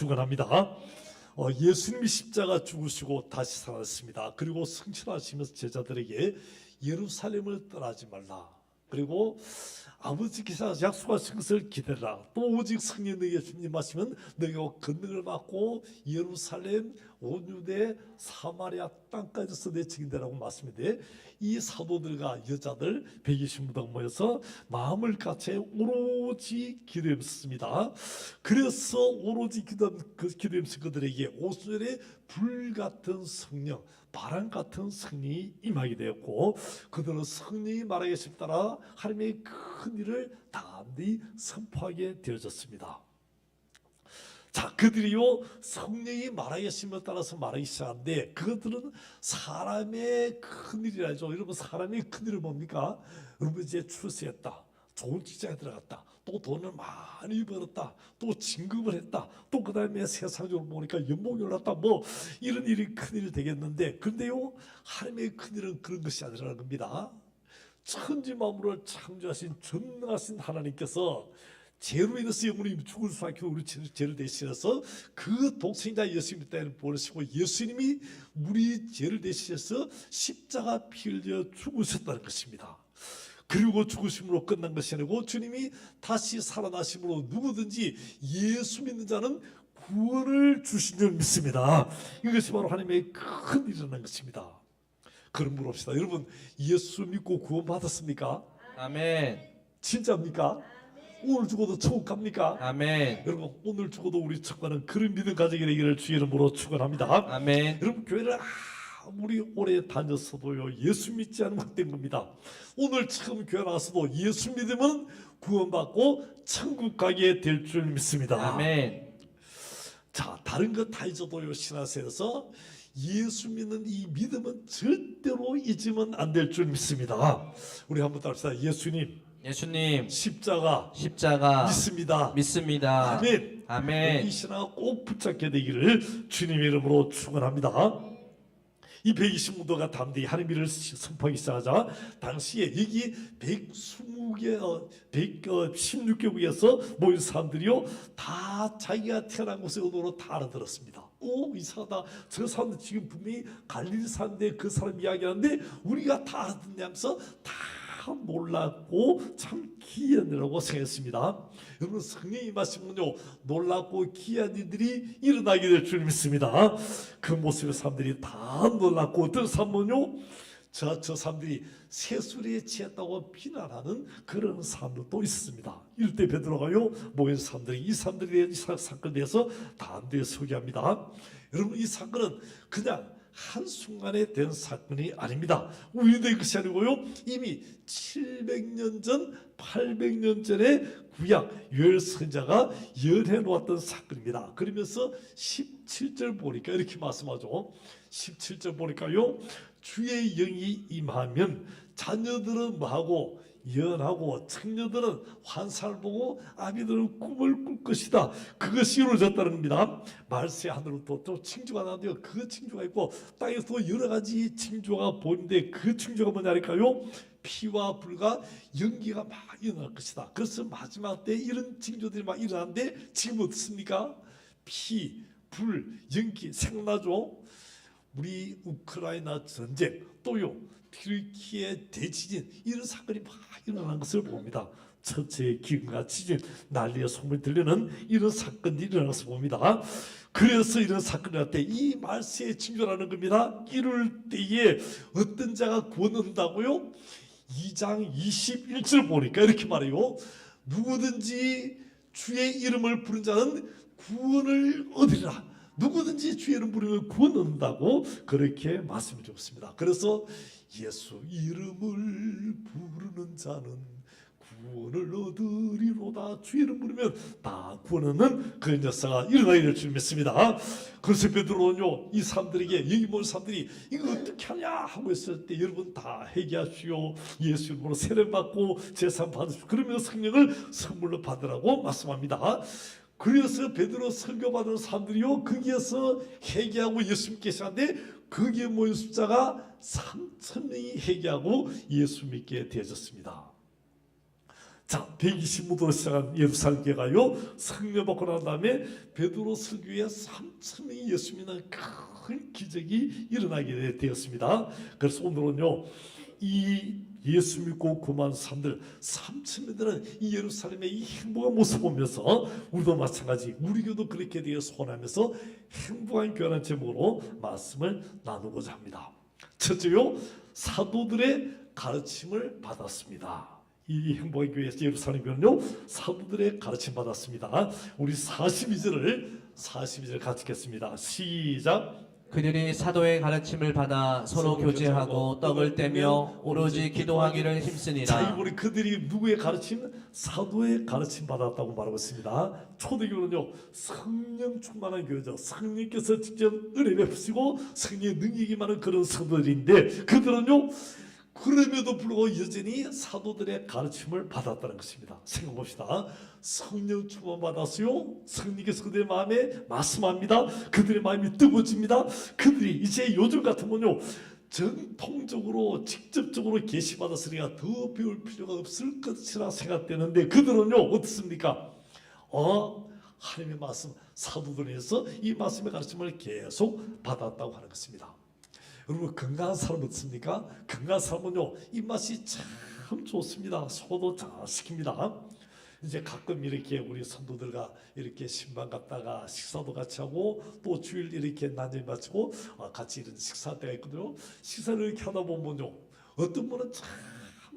축원합니다. 예수님이 십자가 죽으시고 다시 살아났습니다. 그리고 승천하시면서 제자들에게 예루살렘을 떠나지 말라. 그리고 아버지께서 약속하신 것을 기다려라. 또 오직 성령 너희에게 주님 하시면 너희가 권능을 받고 예루살렘, 온 유대, 사마리아 땅까지서 내 증인되라고 말씀인데, 이 사도들과 여자들 120명 모여서 마음을 같이 오로지 기도했습니다. 그래서 오로지 기도했을 그들에게 5절에 불같은 성령, 바람 같은 성령이 임하게 되었고, 그들은 성령이 말하기를 따라 하나님의 큰 일을 담대히 선포하게 되어졌습니다. 자, 그들이요 성령이 말하겠음에 따라서 말하기 시작하는데, 그들은 사람의 큰일이라죠. 여러분, 사람의 큰일은 뭡니까? 여러분, 이제 출세했다, 좋은 직장에 들어갔다, 또 돈을 많이 벌었다, 또 진급을 했다, 또 그 다음에 세상적으로 보니까 연봉이 올랐다, 뭐 이런 일이 큰일이 되겠는데, 그런데요 하나님의 큰일은 그런 것이 아니라는 겁니다. 천지 만물을 창조하신 전능하신 하나님께서 죄로 인해서 영혼이 죽을 수밖에 우리 죄를 대신해서 그 독생자 예수님 때를 보내시고, 예수님이 우리 죄를 대신해서 십자가 피 흘려 죽으셨다는 것입니다. 그리고 죽으심으로 끝난 것이 아니고 주님이 다시 살아나심으로 누구든지 예수 믿는 자는 구원을 주신 줄 믿습니다. 이것이 바로 하나님의 큰 일이라는 것입니다. 그럼 물읍시다. 여러분, 예수 믿고 구원 받았습니까? 아멘. 진짜입니까? 오늘 죽어도 천국 갑니까? 아멘. 여러분, 오늘 죽어도 우리 천국가는 그런 믿음 가지게 되기를 주의 이름으로 축원합니다. 아멘. 여러분, 교회를 아무리 오래 다녔어도요 예수 믿지 않으면 헛된 겁니다. 오늘 처음 교회 나와서도 예수 믿으면 구원받고 천국 가게 될 줄 믿습니다. 아멘. 자, 다른 것 다 잊어도요 신앙생활에서 예수 믿는 이 믿음은 절대로 잊으면 안 될 줄 믿습니다. 우리 한번 따라합시다. 예수님 십자가 믿습니다. 믿습니다. 아멘. 아멘. 이 신앙을 꼭 붙잡게 되기를 주님의 이름으로 축원합니다. 이 120무도가 담대히 하나님의 일을 선포하기 시작하자, 당시에 여기 16개국에서 모인 사람들이요 다 자기가 태어난 곳의 언어로 다 알아들었습니다. 오, 이상하다, 저 사람들 지금 분명히 갈릴리 사람인데 그 사람 이야기하는데 우리가 다 알아듣냐면서 다 놀랐고 참 기이한 일이라고 생각했습니다. 여러분, 성령이 임하시면요 놀랍고 기이한 일들이 일어나게 될 줄 믿습니다. 그 모습의 사람들이 다 놀랐고, 어떤 사람은요 저 사람들이 세술에 취했다고 비난하는 그런 사람들도 있습니다. 이럴 때 베드로가요 모인 사람들이 이 사람들에 대한 이 사건에 대해서 담대히 소개합니다. 여러분, 이 사건은 그냥 한순간에 된 사건이 아닙니다. 우리도 것이 아니고요 이미 700년 전 800년 전에 구약 요엘 선지자가 예언해 놓았던 사건입니다. 그러면서 17절 보니까 이렇게 말씀하죠. 17절 보니까요 주의 영이 임하면 자녀들은 뭐하고 예언하고, 청녀들은 환상을 보고, 아비들은 꿈을 꿀 것이다. 그것이 이루어졌다는 겁니다. 말세 하늘로부터 또 징조가 나는데요 그 징조가 있고 땅에서 여러 가지 징조가 보이는데, 그 징조가 뭐냐니까요 피와 불과 연기가 막 일어날 것이다. 그래서 마지막 때 이런 징조들이 막 일어나는데, 지금 어떻습니까? 피, 불, 연기 생각나죠? 우리 우크라이나 전쟁, 또요 튀르키예 대지진, 이런 사건이 막 일어난 것을 봅니다. 첫째 기근과 지진, 난리의 소문이 들리는 이런 사건들이 일어난 것을 봅니다. 그래서 이런 사건이 날 때 이 말세의 징조라는 겁니다. 이럴 때에 어떤 자가 구원 얻는다고요? 2장 21절 보니까 이렇게 말해요. 누구든지 주의 이름을 부른 자는 구원을 얻으리라. 누구든지 주의 이름 부르면 구원 얻는다고 그렇게 말씀해 주었습니다. 그래서 예수 이름을 부르는 자는 구원을 얻으리로다. 주의 이름 부르면 다 구원 얻는 그런 역사가 일어나게 될 줄 믿습니다. 그래서 베드로는요 이 사람들에게, 여기 모인 사람들이 이거 어떻게 하냐 하고 했을 때, 여러분 다 회개하시오, 예수 이름으로 세례 받고 제사 받으시오, 그러면 성령을 선물로 받으라고 말씀합니다. 그래서 베드로 설교받은 사람들이요 거기에서 회개하고 예수 믿게 시작하는데, 거기에 모인 숫자가 3,000명이 회개하고 예수 믿게 되어졌습니다. 자, 120무도로 시작한 예루살렘 교회가요, 성령 받고 난 다음에 베드로 설교에 3,000명이 예수 믿는 큰 기적이 일어나게 되었습니다. 그래서 오늘은요, 이 예수 믿고 구만 사람들 3,000명들은 이 예루살렘의 이 행복한 모습 보면서 우리도 마찬가지, 우리 교도 그렇게 되어 소원하면서 행복한 교회라는 제목으로 말씀을 나누고자 합니다. 첫째요, 사도들의 가르침을 받았습니다. 이 행복의 교회 예루살렘 교회는요, 사도들의 가르침 받았습니다. 우리 42절을 같이 읽겠습니다. 시작. 그들이 사도의 가르침을 받아 서로 교제하고 떡을 떼며 오로지 기도하기를 자, 힘쓰니라. 우리 그들이 누구의 가르침? 사도의 가르침 받았다고 말하고 있습니다. 초대교회는요, 성령 충만한 교회죠. 성령께서 직접 은혜 베푸시고 성령의 능력이 많은 그런 성도들인데, 그들은요, 그럼에도 불구하고 여전히 사도들의 가르침을 받았다는 것입니다. 생각봅시다. 성령 충만 받았어요. 성령께서 그들의 마음에 말씀합니다. 그들의 마음이 뜨거워집니다. 그들이 이제 요즘 같으면요, 전통적으로 직접적으로 계시받았으니까 더 배울 필요가 없을 것이라 생각되는데, 그들은요 어떻습니까? 하나님의 말씀, 사도들에서 이 말씀의 가르침을 계속 받았다고 하는 것입니다. 여러분, 건강한 사람 어떻습니까? 건강한 사람은요, 입맛이 참 좋습니다. 소도 잘 시킵니다. 이제 가끔 이렇게 우리 성도들과 이렇게 신방 갔다가 식사도 같이 하고, 또 주일 이렇게 낮에 마치고 같이 이런 식사 때가 있거든요. 식사를 이렇게 하다 보면요, 어떤 분은 참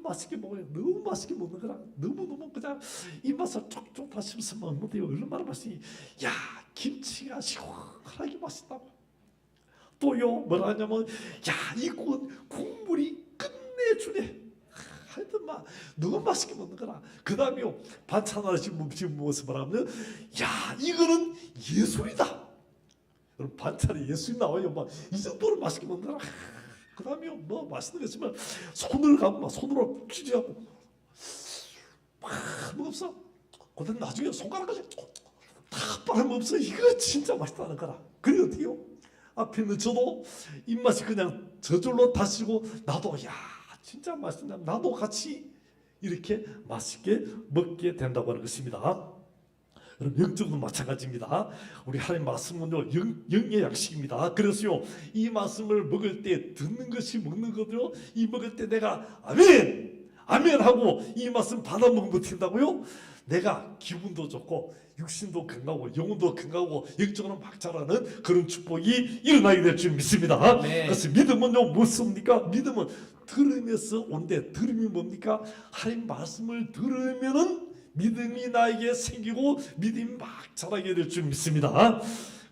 맛있게 먹어요. 너무 맛있게 먹는 거라 너무너무 그냥 입맛을 쪽쪽 다 씹으면 먹는데요, 얼마나 맛있니? 야, 김치가 시원하게 맛있다고. 또요, 뭐라 하냐면, 야, 이 국물이 끝내주네. 하여튼 막 너무 맛있게 먹는 거라. 그 다음에요, 반찬 하나 지금 무엇을 말하면, 야, 이거는 예술이다. 여러분, 반찬에 예술이 나와요. 막 이 정도로 맛있게 먹는 거라. 그 다음에요, 뭐 맛있는 거 있으면 손을 가고 막 손으로 쥐지하고 막 먹었어. 그다음 나중에 손가락까지 다 빨아먹었어. 이거 진짜 맛있다는 거라. 그래 어떻게요? 앞에 있는 저도 입맛이 그냥 저절로 다시고, 나도 야, 진짜 맛있다, 나도 같이 이렇게 맛있게 먹게 된다고 하는 것입니다. 여러분, 영적으로 마찬가지입니다. 우리 하나님 말씀은요, 영의 양식입니다. 그래서요, 이 말씀을 먹을 때 듣는 것이 먹는 거죠. 이 먹을 때 내가 아멘, 아멘 하고 이 말씀 받아 먹으면 어떻게 된다고요? 내가 기분도 좋고 육신도 건강하고 영혼도 건강하고 영적으로 막 자라는 그런 축복이 일어나게 될 줄 믿습니다. 네. 그래서 믿음은요, 무엇입니까? 믿음은 들으면서 온데, 들음이 뭡니까? 하나님 말씀을 들으면은 믿음이 나에게 생기고 믿음이 막 자라게 될 줄 믿습니다.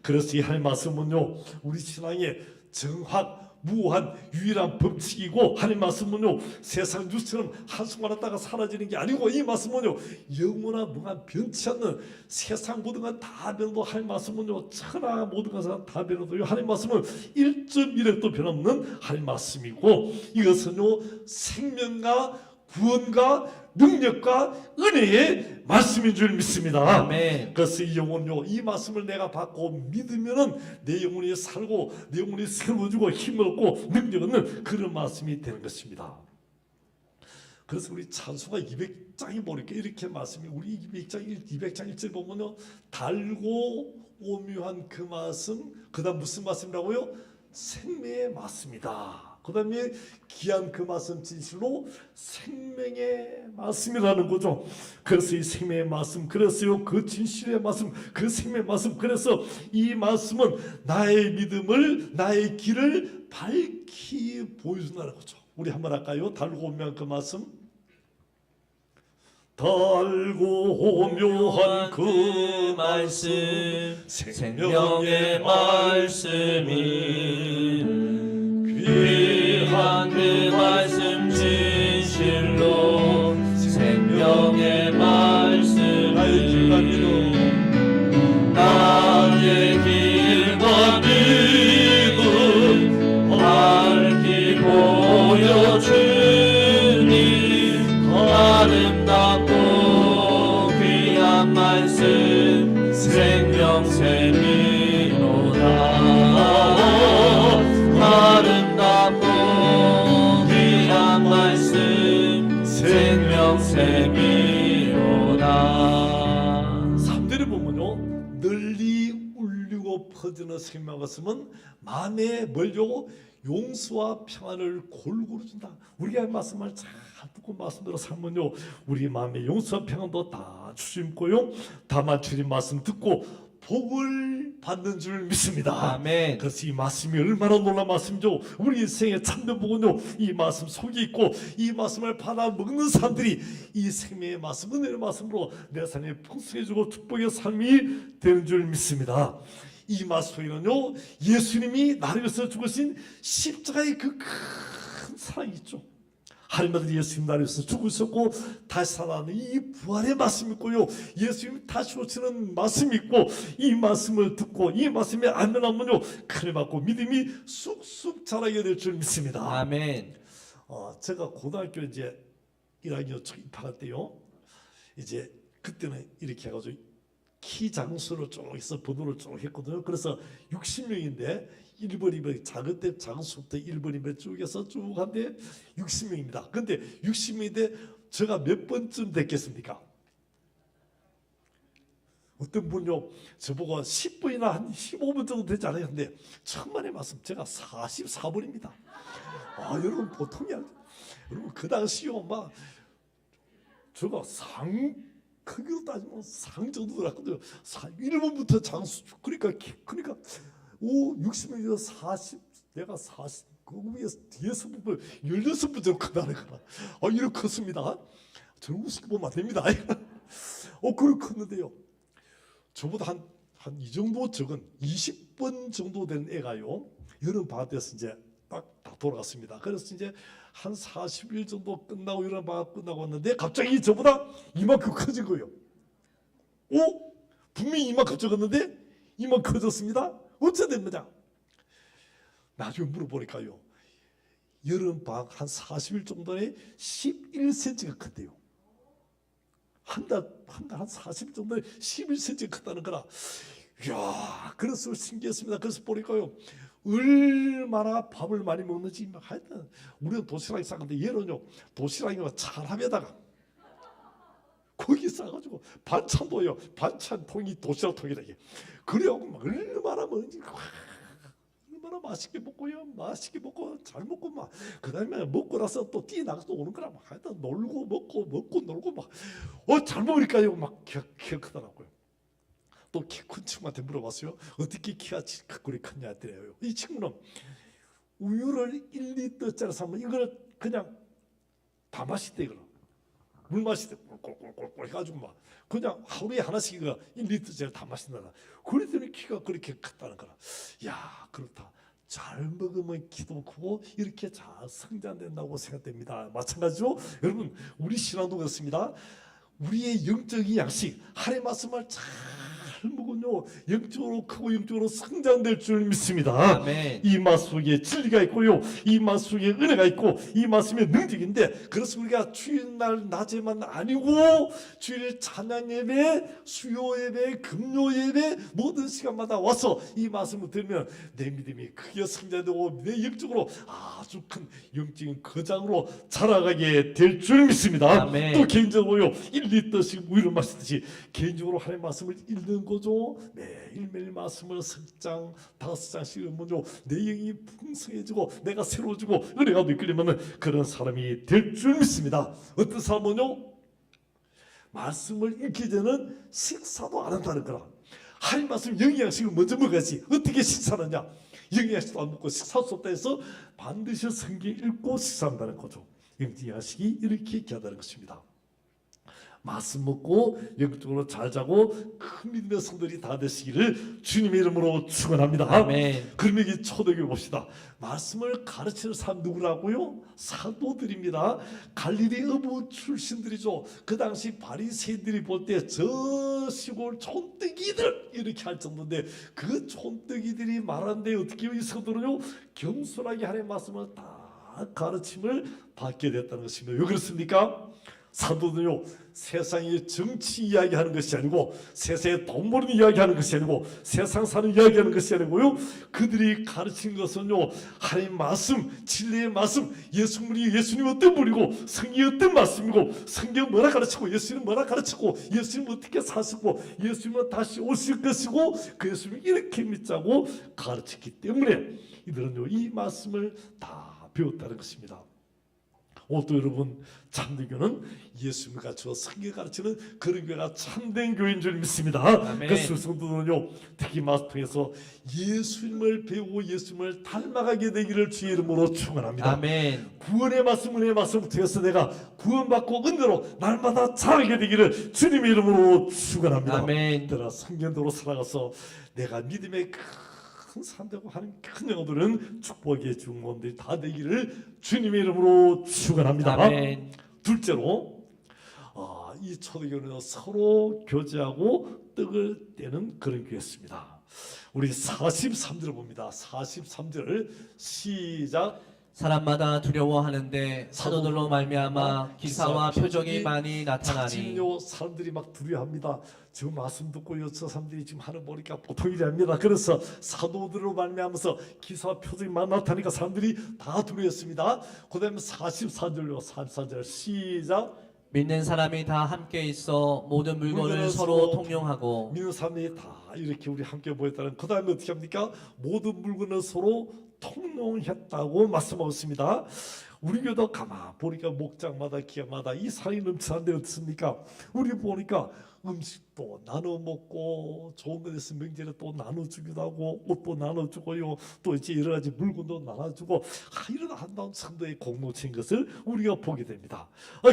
그래서 이 하나님 말씀은요, 우리 신앙의 정확 무한 유일한 법칙이고, 하나님 말씀은요, 세상 뉴스처럼 한순간 왔다가 사라지는 게 아니고, 이 말씀은요, 영원한 무한 변치 않는, 세상 모든 건 다 변해도 하나님 말씀은요, 천하 모든 것은 다 변해도요, 하나님 말씀은 1.1획도 변함없는 하나님 말씀이고, 이것은요, 생명과 구원과 능력과 은혜의 말씀인 줄 믿습니다. 아멘. 그래서 이 영혼요, 이 말씀을 내가 받고 믿으면은 내 영혼이 살고 내 영혼이 새로워지고 힘을 얻고 능력 얻는 그런 말씀이 되는 것입니다. 그래서 우리 찬송가 200장이 보니까 이렇게 말씀이, 우리 200장 1절 보면요, 달고 오묘한 그 말씀, 그 다음 무슨 말씀이라고요? 생명의 말씀이다. 그 다음에 귀한 그 말씀 진실로 생명의 말씀이라는 거죠. 그래서 이 생명의 말씀, 그래서요, 그 진실의 말씀, 그 생명의 말씀, 그래서 이 말씀은 나의 믿음을, 나의 길을 밝히 보여준다는 거죠. 우리 한번 할까요? 달고 오묘한 그 말씀. 달고 오묘한 그 말씀, 생명의 말씀이 귀한 그 말씀 진실로 생명의 말씀이 나의 길과 믿음 밝히 보여주니 아름답고 귀한 말씀 생명샘이로다. 아름답고 귀한 말씀 생명샘이 퍼지는 생명 말씀은 마음에 멀려 용서와 평안을 골고루 준다. 우리가 말씀을 잘 듣고 말씀대로 살면요, 우리 마음에 용서와 평안도 다 주심고요, 다만 주님 말씀 듣고 복을 받는 줄 믿습니다. 아멘. 그래서 이 말씀이 얼마나 놀라운 말씀이죠. 우리 인생의 참된 복은요, 이 말씀 속에 있고, 이 말씀을 받아 먹는 사람들이 이 생명의 말씀, 은혜의 말씀으로 내 삶에 풍성해지고 축복의 삶이 되는 줄 믿습니다. 이 말씀 속에는요, 예수님이 나를 위해서 죽으신 십자가의 그 큰 사랑이 있죠. 하나님 아들 예수님 나를 위해서 죽으셨고 다시 살아나는 이 부활의 말씀이 있고요, 예수님 다시 오시는 말씀이 있고, 이 말씀을 듣고 이 말씀에 안면하면요, 큰일 받고 믿음이 쑥쑥 자라게 될 줄 믿습니다. 아멘. 제가 고등학교 이제 1학년 초 입학할 때요, 이제 그때는 이렇게 해가지고 키 장수를 쭉 해서 번호를 쭉 했거든요. 그래서 60명인데 1번, 2번 작은 때 작은 수부터 1번, 2번 쭉 해서 쭉 한데 60명입니다. 근데 60명인데 제가 몇 번쯤 됐겠습니까? 어떤 분요, 저보고 10번이나 한 15번 정도 되지 않아요. 근데 천만의 말씀, 제가 44번입니다. 여러분 보통이 아니죠. 여러분 그 당시요, 막 제가 크기로 따지면 상 정도 들었거든요. 1번부터 장수, 그러니까 60명에서 40, 내가 40, 그 위에 뒤에서 보면 16번 정도 크다는 거라. 이렇게 컸습니다. 저는 우습게 보면 안 됩니다. 그렇게 컸는데요, 저보다 한 이 정도 적은 20번 정도 된 애가요, 여름 방학 때서 이제 딱 다 돌아갔습니다. 그래서 이제 한 40일 정도 끝나고 여름 방학 끝나고 왔는데 갑자기 저보다 이만큼 커진 거예요. 분명히 이만큼 적었는데 이만큼 커졌습니다. 어째 된 거냐? 나중에 물어보니까요, 여름 방학 한 40일 정도에 11cm가 컸대요. 한 달 한 40일 정도에 11cm가 컸다는 거라. 이야, 그래서 신기했습니다. 그래서 보니까요, 얼마나 밥을 많이 먹는지. 하여튼 우리는 도시락이 싸는데 얘는요, 도시락이 차람에다가 거기 싸가지고 반찬도요, 반찬통이 도시락통이라. 그래요, 얼마나 먹는지. 얼마나 맛있게 먹고요, 맛있게 먹고 잘 먹고 막 그다음에 먹고 나서 또 뛰어나가서 또 오는 거라. 막 하여튼 놀고 먹고 놀고 막 잘 먹으니까요, 막 키가 크더라고요. 또 키 큰 친구한테 물어봤어요. 어떻게 키가 그리 컸냐 했더래요. 이 친구는 우유를 1리터짜리 사면 이걸 그냥 다 마시대. 이걸 물 마시대 꼴꼴꼴꼴 해가지고 막 그냥 하루에 하나씩 이거 1리터짜리 다 마신다. 그랬더니 키가 그렇게 컸다는 거라. 야, 그렇다. 잘 먹으면 키도 크고 이렇게 잘 성장된다고 생각됩니다. 마찬가지로 여러분, 우리 신앙도 그렇습니다. 우리의 영적인 양식, 하나님의 말씀을 잘 먹으면요, 영적으로 크고 영적으로 성장될 줄 믿습니다. 아멘. 이 말씀 속에 진리가 있고요, 이 말씀 속에 은혜가 있고, 이 말씀의 능력인데, 그래서 우리가 주일날 낮에만 아니고 주일 찬양 예배, 수요 예배, 금요 예배 모든 시간마다 와서 이 말씀을 들으면 내 믿음이 크게 성장되고 내 영적으로 아주 큰 영적인 거장으로 자라가게 될 줄 믿습니다. 아멘. 또 개인적으로요, 1리터씩 우유를 마시듯이 개인적으로 하나님의 말씀을 읽는 거죠. 매일매일 말씀을 3장 5장씩 읽으면요, 내 영이 풍성해지고 내가 새로워지고 은혜가 이끌리면 그런 사람이 될 줄 믿습니다. 어떤 사람은요, 말씀을 읽기 전에는 식사도 안 한다는 거라. 하나님 말씀 영양식을 먼저 먹어야지. 어떻게 식사하느냐? 영양식도 안 먹고 식사할 수 없다 해서 반드시 성경 읽고 식사한다는 거죠. 영양식이 이렇게 귀하다는 것입니다. 말씀 먹고 영적으로 잘 자고 큰 믿음의 성들이 다 되시기를 주님의 이름으로 축원합니다. 아멘. 그럼 여기 초대교회 봅시다. 말씀을 가르치는 사람 누구라고요? 사도들입니다. 갈릴리 어부 출신들이죠. 그 당시 바리새인들이 볼 때 저 시골 촌뜨기들 이렇게 할 정도인데, 그 촌뜨기들이 말하는데 어떻게 이 성도는요, 겸손하게 하나님의 말씀을 다 가르침을 받게 됐다는 것입니다. 왜 그렇습니까? 사도들요 세상의 정치 이야기하는 것이 아니고 세상에 돈 버는 이야기하는 것이 아니고 세상 사는 이야기하는 것이 아니고요, 그들이 가르친 것은요 하나님 말씀, 진리의 말씀, 예수님 어떤 분이고 성경이 어떤 말씀이고 성경 뭐라 가르치고 예수님 뭐라 가르치고 예수님 어떻게 사시고 예수님은 다시 오실 것이고 그 예수님 이렇게 믿자고 가르쳤기 때문에 이들은요 이 말씀을 다 배웠다는 것입니다. 오늘도 여러분 참된교는 예수님을 가르치고 성경 가르치는 그런 교회가 참된 교회인 줄 믿습니다. 아멘. 그래서 성도들은요 특히 말씀 통해서 예수님을 배우고 예수님을 닮아가게 되기를 주의 이름으로 축원합니다. 아멘. 구원의 말씀, 은혜의 말씀을 통해서 내가 구원받고 은혜로 날마다 자라게 되기를 주님의 이름으로 축원합니다. 아멘. 내가 성경대로 살아가서 내가 믿음의 큰 산되고 하는 큰 영혼들은 축복의 중원들이 다 되기를 주님의 이름으로 축원합니다. 아멘. 둘째로 이 초대교회는 서로 교제하고 떡을 떼는 그런 교회였습니다. 우리 43절을 봅니다. 43절 시작. 사람마다 두려워하는데 사도들로 말미암아 기사와 표적이 많이 나타나니. 지금요 사람들이 막 두려워합니다. 지금 말씀 듣고 저 사람들이 지금 하는 보니까 보통 일이 아닙니다. 그래서 사도들로 말미암아서 기사와 표적이 많이 나타나니까 사람들이 다 두려웠습니다. 그다음에 44절요 44절 시작. 믿는 사람이 다 함께 있어 모든 물건을 서로 통용하고. 믿는 사람이 다 이렇게 우리 함께 모였다는. 그 다음에 어떻게 합니까? 모든 물건을 서로 통용했다고 말씀하고 있습니다. 우리 교도 가만 보니까 목장마다 기마다 이 살이 넘치는데 어떻습니까? 우리 보니까 음식도 나눠 먹고 좋은 거 있으면 명절에 또 나눠주기도 하고 옷도 나눠주고요, 또 이제 여러 가지 물건도 나눠주고 이런 한다운 성도의 공동체인 것을 우리가 보게 됩니다.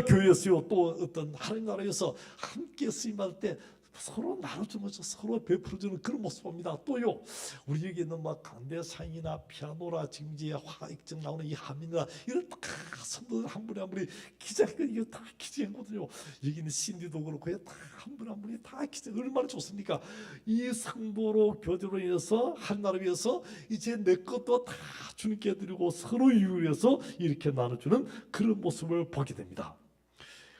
교회에서요 또 어떤 하나님 나라에서 함께 쓰임받을 때 서로 나눠주면서 서로 베풀어주는 그런 모습 봅니다. 또요 우리 여기 있는 막 강대상이나 피아노라 지금 이제 화익적 나오는 이 하민이나 이런 다 성도들 한 분이 한 분이 기자니까 이게 다 기자거든요. 여기 있는 신디도 그렇고 다 한 분 한 분이 다 기자. 얼마나 좋습니까? 이 성도로 교제로 인해서 한 나라를 위해서 이제 내 것도 다 주님께 드리고 서로 이유해서 이렇게 나눠주는 그런 모습을 보게 됩니다.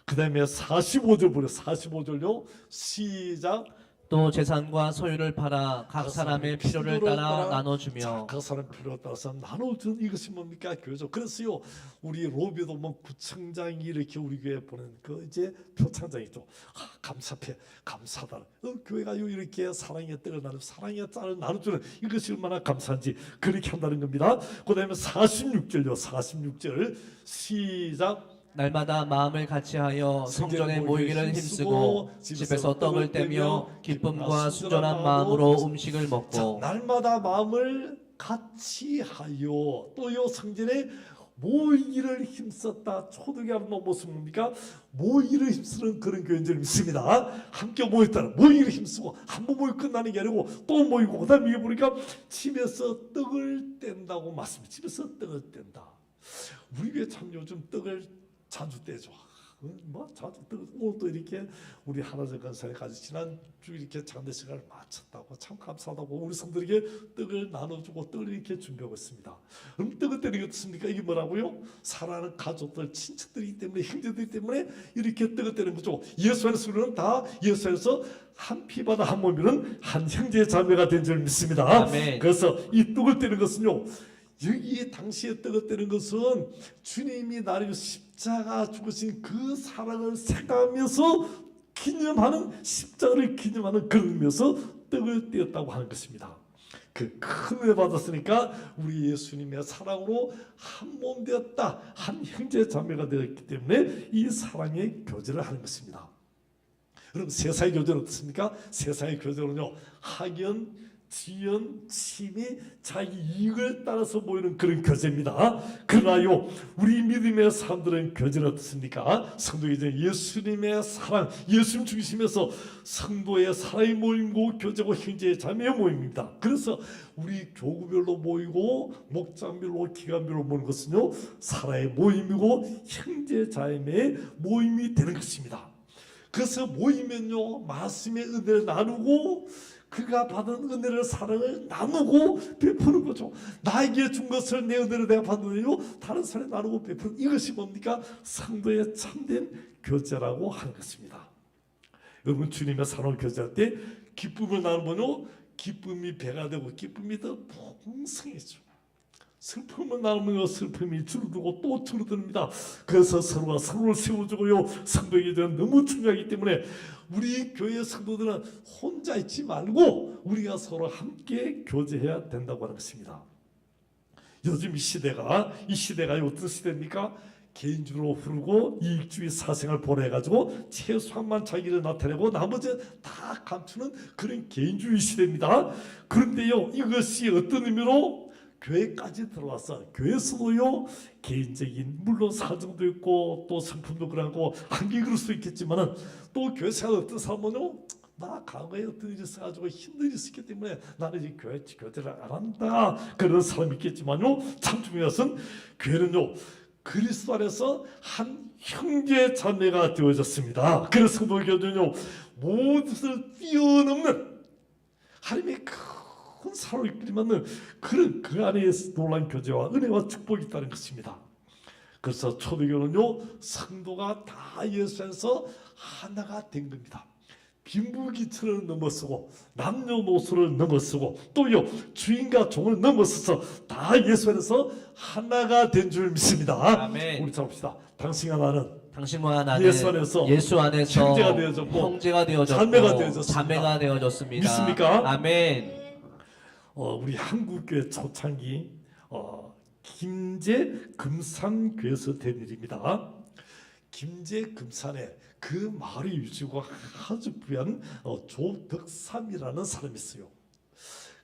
그 다음에 45절 보려 45절요 시작. 또 재산과 소유를 팔아 각 사람의 필요를 따라 나눠주며. 각 사람 필요에 따라서 나눠주는 이것이 뭡니까? 교회죠. 그래서요 우리 로비도 뭐 구청장이 이렇게 우리 교회 보낸 그 이제 표창장이죠. 감사패 감사다. 교회가 이렇게 사랑의 떡을 나누고 사랑의 쌀을 나눠주는 이것이 얼마나 감사한지 그렇게 한다는 겁니다. 그 다음에 46절요 46절 시작. 날마다 마음을 같이하여 성전에 모이기를 힘쓰고 집에서 떡을 떼며 기쁨과 순전한 마음으로 음식을 먹고. 자, 날마다 마음을 같이하여 또요 성전에 모이기를 힘썼다. 초대교회 하는 모습 뭡니까? 모이기를 힘쓰는 그런 교회인 줄 믿습니다. 함께 모였다는 모이기를 힘쓰고 한 번 모이 끝나는 게 아니고 또 모이고 그다음에 이게 보니까 집에서 떡을 뗀다고 말씀입니다. 집에서 떡을 뗀다. 우리 교회 참 요즘 떡을 자주 떼죠. 뭐 자주 오늘 또 이렇게 우리 하나적 건설에 가지 지난주 이렇게 장대 시간을 마쳤다고 참 감사하다고 우리 성들에게 떡을 나눠주고 떡을 이렇게 준비하고 있습니다. 그럼 떡을 떼는 게 어떻습니까? 이게 뭐라고요? 사랑하는 가족들, 친척들이기 때문에 형제들이기 때문에 이렇게 떡을 떼는 거죠. 예수 안에서 우리는 다 예수 안에서 한 피바다 한 몸이는 한 형제 자매가 된 줄 믿습니다. 아멘. 그래서 이 떡을 떼는 것은요. 여기 당시에 떡을 떼는 것은 주님이 나를 십자가 죽으신 그 사랑을 생각하면서 기념하는 십자가를 기념하는 그런 의미에서 떡을 떼었다고 하는 것입니다. 그 큰 은혜 받았으니까 우리 예수님의 사랑으로 한 몸 되었다, 한 형제 자매가 되었기 때문에 이 사랑의 교제를 하는 것입니다. 그럼 세상의 교제는 어떻습니까? 세상의 교제는요 학연 지연, 침이 자기 이익을 따라서 모이는 그런 교제입니다. 그러나요 우리 믿음의 사람들은 교제는 어떻습니까? 성도의 예수님의 사랑, 예수님 중심에서 성도의 사랑의 모임고 교제고 형제의 자매의 모임입니다. 그래서 우리 교구별로 모이고 목장별로 기간별로 모이는 것은요 사랑의 모임이고 형제 자매의 모임이 되는 것입니다. 그래서 모이면요 말씀의 은혜를 나누고 그가 받은 은혜를 사랑을 나누고 베푸는 거죠. 나에게 준 것을 내 은혜를 내가 받으며 다른 사람에 나누고 베푸는 이것이 뭡니까? 성도의 참된 교제라고 하는 것입니다. 여러분 주님의 사랑을 교제할 때 기쁨을 나누면요 기쁨이 배가 되고 기쁨이 더 풍성해져. 슬픔을 나누면 슬픔이 줄어들고 또 줄어듭니다. 그래서 서로가 서로를 세워주고요 성도에게 너무 중요하기 때문에 우리 교회 성도들은 혼자 있지 말고 우리가 서로 함께 교제해야 된다고 하는 것입니다. 요즘 이 시대가 어떤 시대입니까? 개인주의로 흐르고 이익주의 사생활 보내가지고 최소한만 자기를 나타내고 나머지는 다 감추는 그런 개인주의 시대입니다. 그런데요 이것이 어떤 의미로 교회까지 들어와서 교회에서도요 개인적인 물론 사정도 있고 또 성품도 그러고 한계 그럴 수 있겠지만은 또 교회 생활 어떤 사람은요 나 과거에 어떤 일이 있어가지고 힘든 일이 있었기 때문에 나는 이제 교회를 안 한다 그런 사람이 있겠지만요 참 중요한 것은 교회는요 그리스도 안에서 한 형제 자매가 되어졌습니다. 그래서 성도교회는요 모든 것을 뛰어넘는 하나님의 큰 사랑을 이끌리는 그런 그 안에 놀라운 교제와 은혜와 축복이 있다는 것입니다. 그래서 초대교회는요 성도가 다 예수 안에서 하나가 된 겁니다. 빈부귀천을 넘어서고 남녀노소를 넘어서고 또요 주인과 종을 넘어서서 다 예수 안에서 하나가 된 줄 믿습니다. 아멘. 우리 잘 봅시다. 당신과 나는 당신과 나는 예수 안에서 형제가 되어졌고 형제가 되어졌고 자매가 되어졌습니다. 자매가 되어졌습니다. 믿습니까? 아멘. 우리 한국교회 초창기 김제 금산교에서 된 일입니다. 김제 금산에 그 마을의 유지가 아주 부유한 조덕삼이라는 사람이 있어요.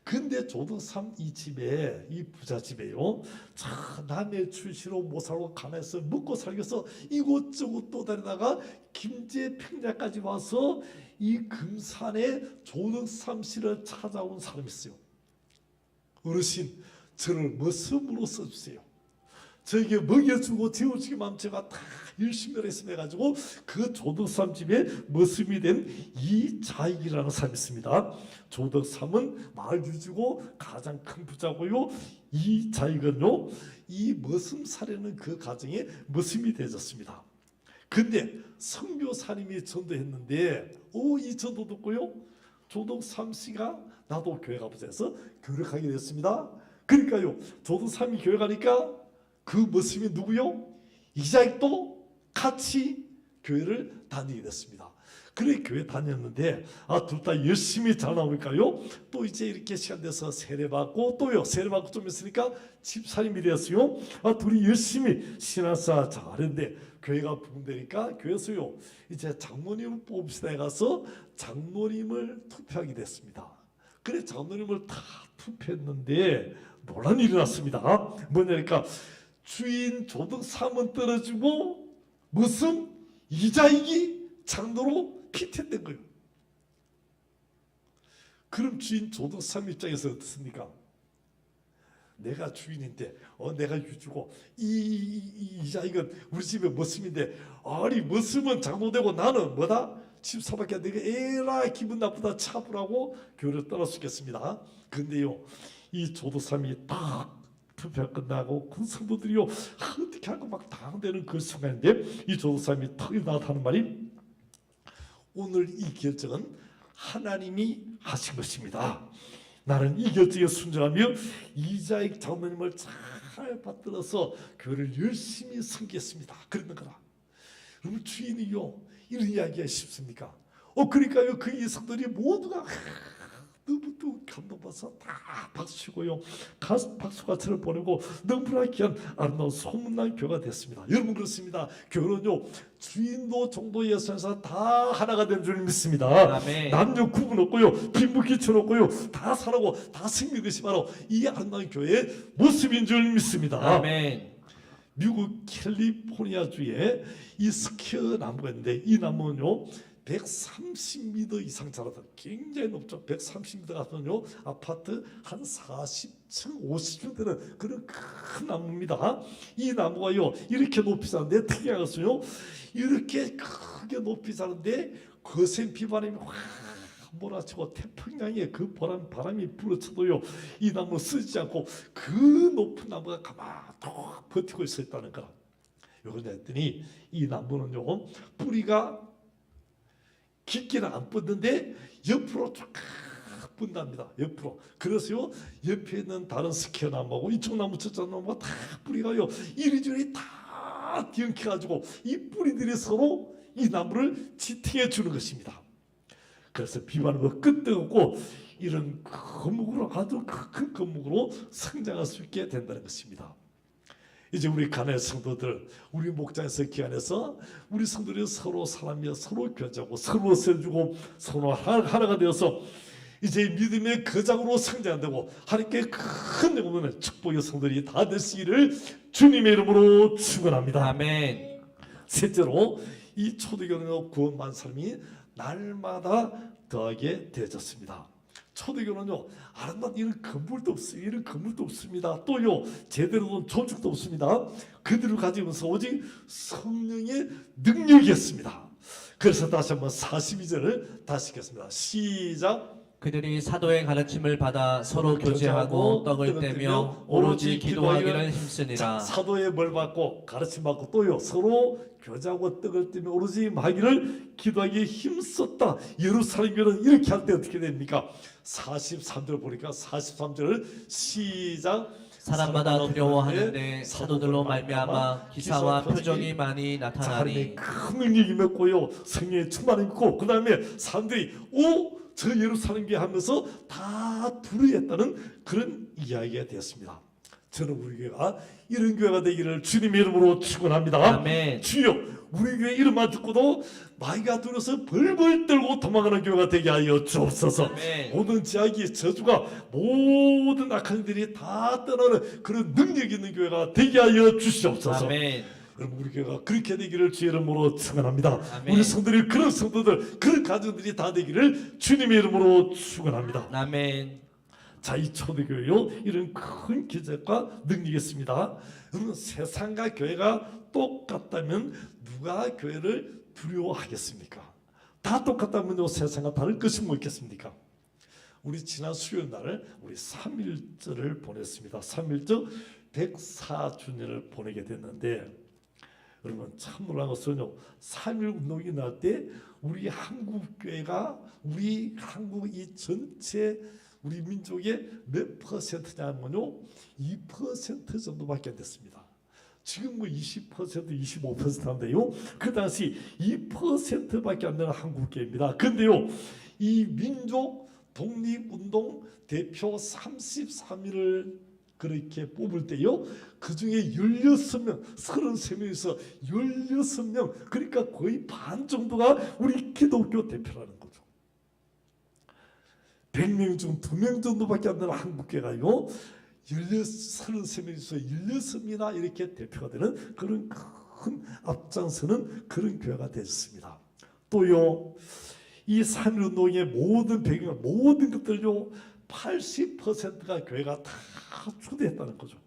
근데 조덕삼 이 집에 이 부자 집에요 남의 출시로 못 살고 가난해서 먹고 살기 위해서 이곳저곳 떠다니다가 김제 평야까지 와서 이 금산에 조덕삼 씨를 찾아온 사람이 있어요. 어르신 저를 머슴으로 써주세요. 저에게 먹여주고 재워주기 마음 제가 다 열심히 열심히 해가지고 그 조덕삼 집에 머슴이 된 이자익이라는 사람이 있습니다. 조덕삼은 마을 유지고 가장 큰 부자고요. 이자익은요 이 머슴 살해는 그 가정에 머슴이 되어졌습니다. 근데 선교사님이 전도했는데 이 전도 듣고요 조덕삼 씨가 나도 교회 가보자 해서 교회를 가게 됐습니다. 그러니까요 조덕삼이 교회 가니까 그 머슴이 누구요? 이자익도 같이 교회를 다니게 됐습니다. 그래 교회 다녔는데 둘 다 열심히 잘 나오니까요 또 이제 이렇게 시간 돼서 세례받고 또요 세례받고 좀 있으니까 집사님이 되었어요. 둘이 열심히 신앙생활 잘했는데 교회가 붕대니까 교회에서요 이제 장로님을 뽑읍시다 해가서 장로님을 투표하게 됐습니다. 그래 장로님을 다 투표했는데 논란이 일어났습니다. 뭐냐니까 주인 조덕삼은 떨어지고 머슴 이자익이 장로로 피퇴된 거예요. 그럼 주인 조덕삼 입장에서 어떻습니까? 내가 주인인데 내가 유주고 이자익은 우리 집의 머슴인데 아니 머슴은 장로되고 나는 뭐다? 집사밖에 내가 에라 기분 나쁘다 차부라고 교회를 떠날 수 있겠습니다. 그런데요 이 조덕삼이 딱 투표 끝나고 그 성도들이요 어떻게 하고 막 당되는 그 순간인데 이 조덕삼이 턱이 나타나는 말이 오늘 이 결정은 하나님이 하신 것입니다. 나는 이 결정에 순종하며 이자익 장로님을 잘 받들어서 교회를 열심히 섬기겠습니다. 그러는 거다. 그럼 주인이요 이런 이야기가 쉽습니까? 그러니까요 그 이성들이 모두가 너무 감동받아서 다 박수치고요 박수가처럼 보내고 너무나 귀한 아름다운 소문난 교회가 됐습니다. 여러분 그렇습니다. 교회는요 주인도 종도 예수에서 다 하나가 된 줄 믿습니다. 아멘. 남녀 구분 없고요 빈부귀천 없고요 다 사랑하고 다 섬기는 것이 바로 이 아름다운 교회의 모습인 줄 믿습니다. 아멘. 미국 캘리포니아주에 이 스퀘어 나무가 있는데 이 나무는요 130m 이상 자라다 굉장히 높죠. 130m 가면요 아파트 한 40층 50층 되는 그런 큰 나무입니다. 이 나무가요 이렇게 높이 자는데 특이한 것은요 이렇게 크게 높이 자는데 거센 비바람이 확 몰아치고 태평양에 그 바람이 불어쳐도요 이 나무 쓰지 않고 그 높은 나무가 가만히 버티고 있었다는 거라. 요걸 했더니 이 나무는요 뿌리가 깊게는 안 뻗는데 옆으로 쫙 뻗답니다. 옆으로. 그래서요 옆에 있는 다른 스퀘어 나무하고 이쪽 나무 저쪽 나무가 다 뿌리가요 이리저리 다 뒤엉켜가지고 이 뿌리들이 서로 이 나무를 지탱해 주는 것입니다. 그래서 비바람도 끝도 없고 이런 거목으로 아주 큰 거목으로 성장할 수 있게 된다는 것입니다. 이제 우리 가난한 성도들, 우리 목장에서 기안에서 우리 성도들이 서로 사람이여 서로 교제하고 서로 세주고 서로 하나가 되어서 이제 믿음의 거장으로 성장되고 하나님께 큰 영혼의 축복의 성도들이 다 되시기를 주님의 이름으로 축원합니다. 아멘. 셋째로 이 초대교회는 구원받은 사람이 날마다 더하게 되어졌습니다. 초대교회는요 아름다운 이런 건물도 없습니다. 이런 건물도 없습니다. 또요 제대로 된 조직도 없습니다. 그들을 가지면서 오직 성령의 능력이었습니다. 그래서 다시 한번 42절을 다시 읽겠습니다. 시작. 그들이 사도의 가르침을 받아 서로 교제하고 떡을 떼며 오로지 기도하기를 힘쓰니라. 자, 사도의 뭘 받고 가르침 받고 또요 서로 교제하고 떡을 떼며 오로지 마기를 기도하기에 힘썼다. 예루살렘 교회는 이렇게 할 때 어떻게 됩니까? 43절 보니까 43절을 시작. 사람마다 두려워하는데 사도들로 말미암아 기사와 표적이 많이 나타나니. 큰 능력이 맺고요 성령의 충만이 있고 그 다음에 사람들이 저 예루살렘 교회 하면서 다 두려워했다는 그런 이야기가 되었습니다. 저는 우리 교회가 이런 교회가 되기를 주님의 이름으로 축원합니다. 아멘. 주여 우리 교회 이름만 듣고도 마귀가 두려워서 벌벌 떨고 도망가는 교회가 되게 하여 주옵소서. 아멘. 모든 제약이 저주가 모든 악한 일들이 다 떠나는 그런 능력 있는 교회가 되게 하여 주시옵소서. 아멘. 여러분 우리 교회가 그렇게 되기를 주의 이름으로 축원합니다. 아멘. 우리 성도들이 그런 성도들 그런 가정들이 다 되기를 주님의 이름으로 축원합니다. 아멘. 자, 이 초대교회요 이런 큰 기적과 능력이 있습니다. 여러분 세상과 교회가 똑같다면 누가 교회를 두려워하겠습니까? 다 똑같다면요 세상과 다를 것이 뭐 있겠습니까? 우리 지난 수요일 날 우리 3.1절을 보냈습니다. 3.1절 104주년을 보내게 됐는데 여러분 참 놀라운 것은요 3.1 운동이 날 때 우리 한국교회가 우리 한국 이 전체 우리 민족의 몇 퍼센트냐면요 2% 정도밖에 안 됐습니다. 지금 뭐 20% 25% 한데요 그 당시 2%밖에 안 되는 한국교회입니다. 근데요 이 민족 독립운동 대표 33일을 그렇게 뽑을 때요 그 중에 16명 33명에서 16명 그러니까 거의 반 정도가 우리 기독교 대표라는 거죠. 100명 중 2명 정도밖에 안 되는 한국교회가요 33명에서 16명이나 이렇게 대표가 되는 그런 큰 앞장서는 그런 교회가 됐습니다. 또요 이 3.1운동의 모든 배경 모든 것들요 80%가 교회가 다 주도했다는 거죠.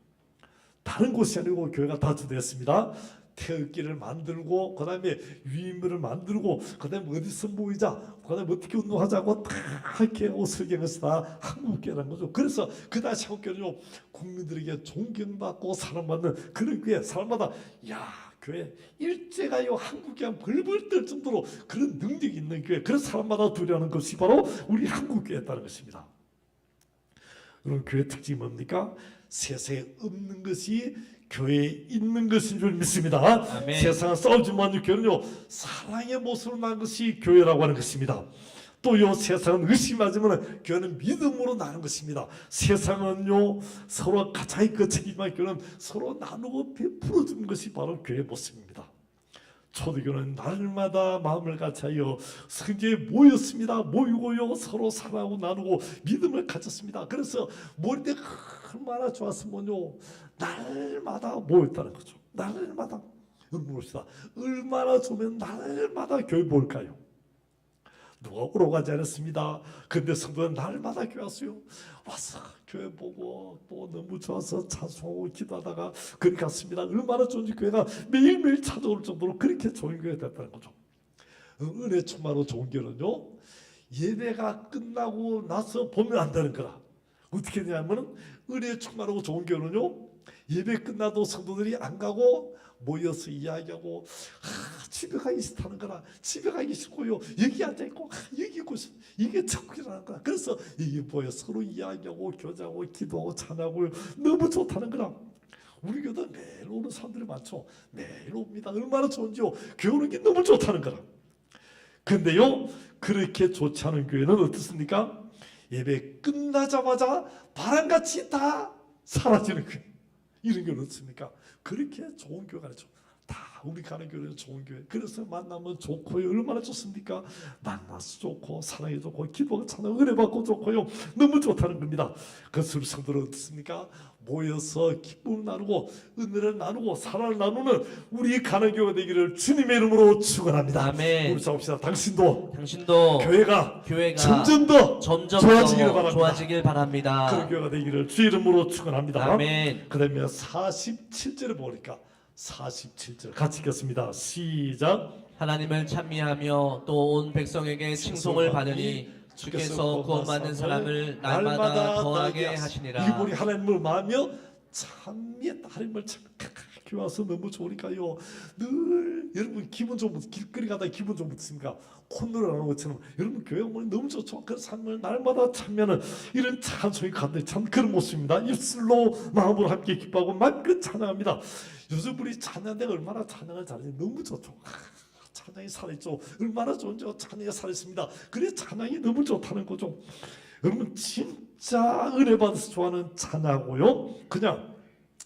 다른 곳이 아니고 교회가 다 주도했습니다. 태극기를 만들고 그 다음에 유인물을 만들고 그 다음에 어디서 모이자 그 다음에 어떻게 운동하자고 다 이렇게 옷을 입은 것이 다 한국교회라는 거죠. 그래서 그 당시 한국교회는요 국민들에게 존경받고 사랑받는 그런 교회 사람마다 야 교회 일제가요 한국교회 벌벌 떨 정도로 그런 능력이 있는 교회 그래서 사람마다 두려워하는 것이 바로 우리 한국교회였다는 것입니다. 그럼 교회 특징이 뭡니까? 세상에 없는 것이 교회에 있는 것인 줄 믿습니다. 아멘. 세상은 싸우지만 교회는요 사랑의 모습으로 난 것이 교회라고 하는 것입니다. 또요 세상은 의심하지만 교회는 믿음으로 나는 것입니다. 세상은요 서로 가차이 거치지만 교회는 서로 나누고 베풀어 주는 것이 바로 교회의 모습입니다. 초대교회는 날마다 마음을 같이하여 성전에 모였습니다. 모이고요 서로 사랑하고 나누고 믿음을 가졌습니다. 그래서 모일 때 얼마나 좋았으면요 날마다 모였다는 거죠. 날마다 여러분 봅시다. 얼마나 좋으면 날마다 교회 모일까요? 누가 오러 가지 않았습니다. 근데 성도는 날마다 교회 왔어요. 와서 교회 보고 또 너무 좋아서 찬송하고 기도하다가 그렇게 갔습니다. 얼마나 좋은지 교회가 매일매일 찾아올 정도로 그렇게 좋은 교회가 됐다는 거죠. 은혜 충만으로 좋은 교회는요 예배가 끝나고 나서 보면 안 되는 거라. 어떻게 되냐면은 은혜에 충만하고 좋은 교회는요, 예배 끝나도 성도들이 안 가고 모여서 이야기하고 집에 가기 싫다는 거라. 집에 가기 싫고요, 여기 앉아있고 여기 있고 싶, 이게 천국이라는 거라. 그래서 여기 모여 서로 이야기하고 교제하고 기도하고 찬양하고 너무 좋다는 거라. 우리 교도 매일 오는 사람들이 많죠. 매일 옵니다. 얼마나 좋은지요. 교회 오는 게 너무 좋다는 거라. 근데요, 그렇게 좋지 않은 교회는 어떻습니까? 예배 끝나자마자 바람같이 다 사라지는 교회. 이런 교회는 어떻습니까? 그렇게 좋은 교회가 아니죠. 다 우리 가는 교회는 좋은 교회. 그래서 만나면 좋고요. 얼마나 좋습니까? 만나서 좋고 사랑이 좋고 기도가 찬양 은혜 받고 좋고요. 너무 좋다는 겁니다. 그래서 우리 성도는 어떻습니까? 모여서 기쁨을 나누고 은혜를 나누고 사랑을 나누는 우리 가는 교회가 되기를 주님의 이름으로 축원합니다. 아멘. 우리 싸웁시다. 당신도 교회가 점점 더 좋아지길 바랍니다. 그런 교회가 되기를 주 이름으로 축원합니다. 아멘. 그다음에 47절을 보니까 47절 같이 읽겠습니다. 시작. 하나님을 찬미하며 또 온 백성에게 칭송을 받으니 주께서 구원받는 사람을 날마다 더하게 하시니라. 이분이 하나님을 마하며 찬미했다. 하나님을 가까이 와서 너무 좋으니까요. 늘 여러분 기분 좀 길거리 가다 기분 좀 어떻습니까? 콧노래 하는 것처럼 여러분 교회 오면 너무 좋죠. 그 삶을 날마다 찬미하는 이런 찬송이 가득 찬 그런 모습입니다. 입술로 마음으로 함께 기뻐하고 마음껏 찬양합니다. 요즘 우리 찬양대가 얼마나 찬양을 잘하는지 너무 좋죠. 찬양이 살아있죠. 얼마나 좋은지 찬양이 살아있습니다. 그래 찬양이 너무 좋다는 거죠. 여러분 진짜 은혜 받아서 좋아하는 찬양하고요, 그냥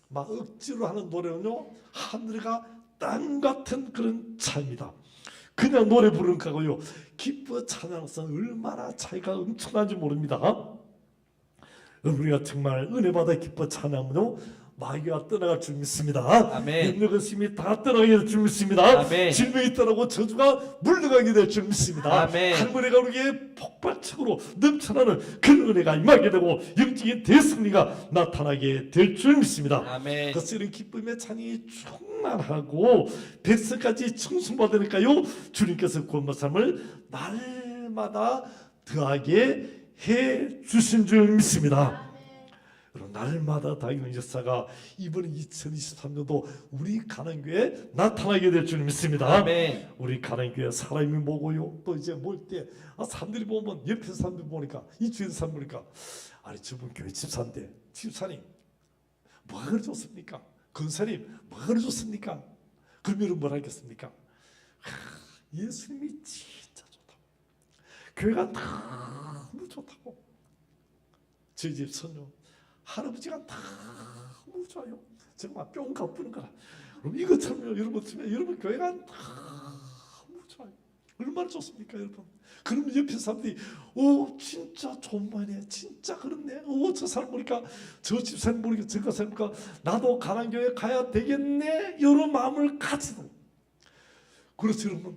막 억지로 하는 노래는요, 하늘과 땅 같은 그런 차이입니다. 그냥 노래 부르는 거고요, 기뻐 찬양해서 얼마나 차이가 엄청난지 모릅니다. 우리가 정말 은혜 받아 기뻐 찬양하면요, 마귀가 떠나갈 줄 믿습니다. 아멘. 능력의 힘이 다 떠나게 될 줄 믿습니다. 아멘. 질병이 떠나고 저주가 물러가게 될 줄 믿습니다. 아멘. 하늘의 우리에게 폭발적으로 넘쳐나는 그런 은혜가 임하게 되고 영적인 대승리가 나타나게 될 줄 믿습니다. 아멘. 그래서 이런 기쁨의 찬양이 충만하고 백성까지 청순받으니까요, 주님께서 구원받음을 날마다 더하게 해 주신 줄 믿습니다. 여러분, 날마다 다이는 역사가 이번 2023년도 우리 가난교회에 나타나게 될 줄 믿습니다. 아멘. 우리 가난교회 사람이 보고요, 또 이제 볼 때 사람들이 보면 옆에서 사람들 보니까 이 주위에서 사람 보니까 아니 저분 교회 집사인데 집사님 뭐가 그리 좋습니까? 권사님 뭐가 그리 좋습니까? 그러면 뭐라 하겠습니까? 예수님이 진짜 좋다고, 교회가 너무 좋다고, 저희 집 손녀 할아버지가 너무 좋아요. 정말 뿅 가쁘는 거라. 그럼 이것처럼요, 여러분 교회가 너무 좋아요. 얼마나 좋습니까, 여러분? 그러면 옆에 사람들이 진짜 좋은 말이네, 진짜 그렇네, 저 사람 보니까 저 집사님 보니까 저 집사님 보니까 나도 가난교회 가야 되겠네, 이런 마음을 가지고. 그래서 여러분,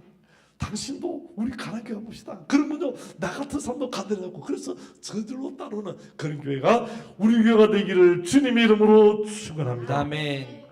당신도 우리 가난교회 가봅시다. 그러면요, 나 같은 사람도 가더라고. 그래서 저들로 따르는 그런 교회가 우리 교회가 되기를 주님의 이름으로 축원합니다. 아멘.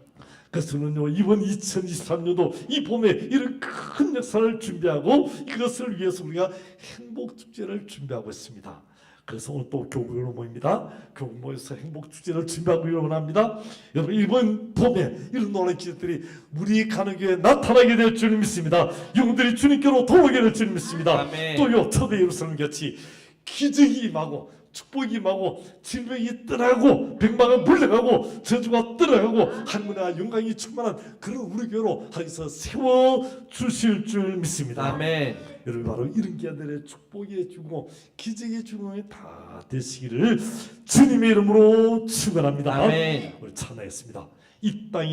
그래서는요, 이번 2023년도 이 봄에 이런 큰 역사를 준비하고 이것을 위해서 우리가 행복축제를 준비하고 있습니다. 그래서 오늘 또 교구로 모입니다. 교구 모여서 행복축제를 준비하고 원합니다. 여러분, 이번 봄에 이런 놀라운 기적들이 우리 가는 교회에 나타나게 될 줄 믿습니다. 영들이 주님께로 돌아오게 될 줄 믿습니다. 아멘. 또요, 초대 예루살렘 같이 기적이 임하고 축복이 임하고 질병이 떠나고 백마가 물러가고 저주가 떠나가고 하늘과 영광이 충만한 그런 우리 교회로 하나님께서 세워주실 줄 믿습니다. 아멘. 여러분, 바로 이런 기아들의 축복의 주고 기적의 주공이 다 되시기를 주님의 이름으로 축원합니다. 아멘. 우리 찬양했습니다. 이 땅에